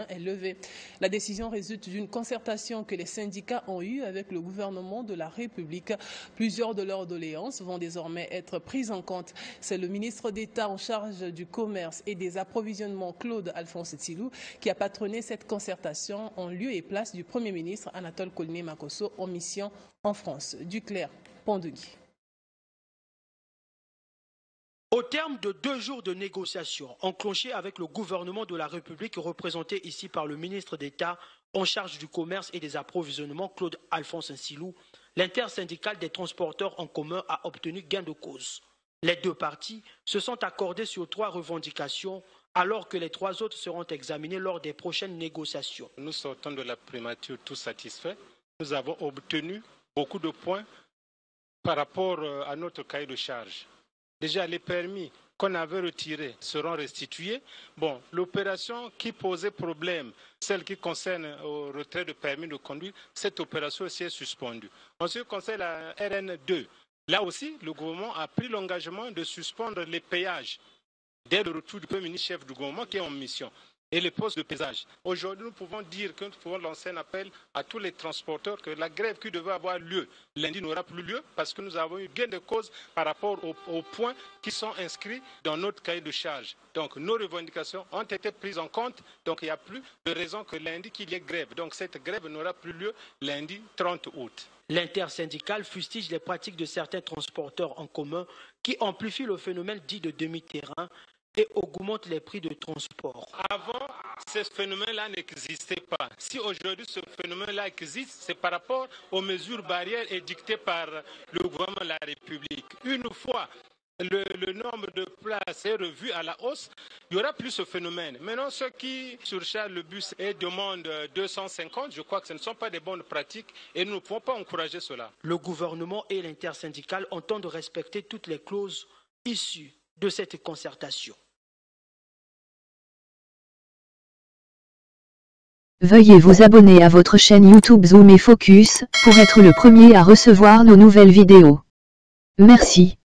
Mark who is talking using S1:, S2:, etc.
S1: est levée. La décision résulte d'une concertation que les syndicats ont eue avec le gouvernement de la République. Plusieurs de leurs doléances vont désormais être prises en compte. C'est le ministre d'État en charge du commerce et des approvisionnements, Claude Alphonse Tsilou, qui a patronné cette concertation en lieu et place du Premier ministre Anatole Koliné-Makosso en mission en France. Duclerc Pondegui.
S2: Au terme de 2 jours de négociations enclenchées avec le gouvernement de la République représenté ici par le ministre d'État en charge du commerce et des approvisionnements Claude Alphonse Tsilou, l'intersyndicale des transporteurs en commun a obtenu gain de cause. Les 2 parties se sont accordées sur 3 revendications alors que les 3 autres seront examinées lors des prochaines négociations.
S3: Nous sortons de la primature tout satisfaits. Nous avons obtenu beaucoup de points par rapport à notre cahier de charge. Déjà, les permis qu'on avait retirés seront restitués. Bon, l'opération qui posait problème, celle qui concerne au retrait de permis de conduire, cette opération aussi est suspendue. En ce qui concerne la RN2, là aussi, le gouvernement a pris l'engagement de suspendre les péages dès le retour du Premier ministre chef du gouvernement qui est en mission. Et les postes de pesage. Aujourd'hui, nous pouvons dire que nous pouvons lancer un appel à tous les transporteurs que la grève qui devait avoir lieu lundi n'aura plus lieu parce que nous avons eu gain de cause par rapport aux points qui sont inscrits dans notre cahier de charge. Donc nos revendications ont été prises en compte, donc il n'y a plus de raison que lundi qu'il y ait grève. Donc cette grève n'aura plus lieu lundi 30 août.
S2: L'intersyndicale fustige les pratiques de certains transporteurs en commun qui amplifient le phénomène dit de demi-terrain et augmente les prix de transport.
S3: Avant, ce phénomène-là n'existait pas. Si aujourd'hui ce phénomène-là existe, c'est par rapport aux mesures barrières édictées par le gouvernement de la République. Une fois le nombre de places est revu à la hausse, il n'y aura plus ce phénomène. Maintenant, ceux qui surchargent le bus et demandent 250, je crois que ce ne sont pas des bonnes pratiques et nous ne pouvons pas encourager cela.
S2: Le gouvernement et l'intersyndicale entendent respecter toutes les clauses issues de cette concertation.
S4: Veuillez vous abonner à votre chaîne YouTube Zoom et Focus pour être le premier à recevoir nos nouvelles vidéos. Merci.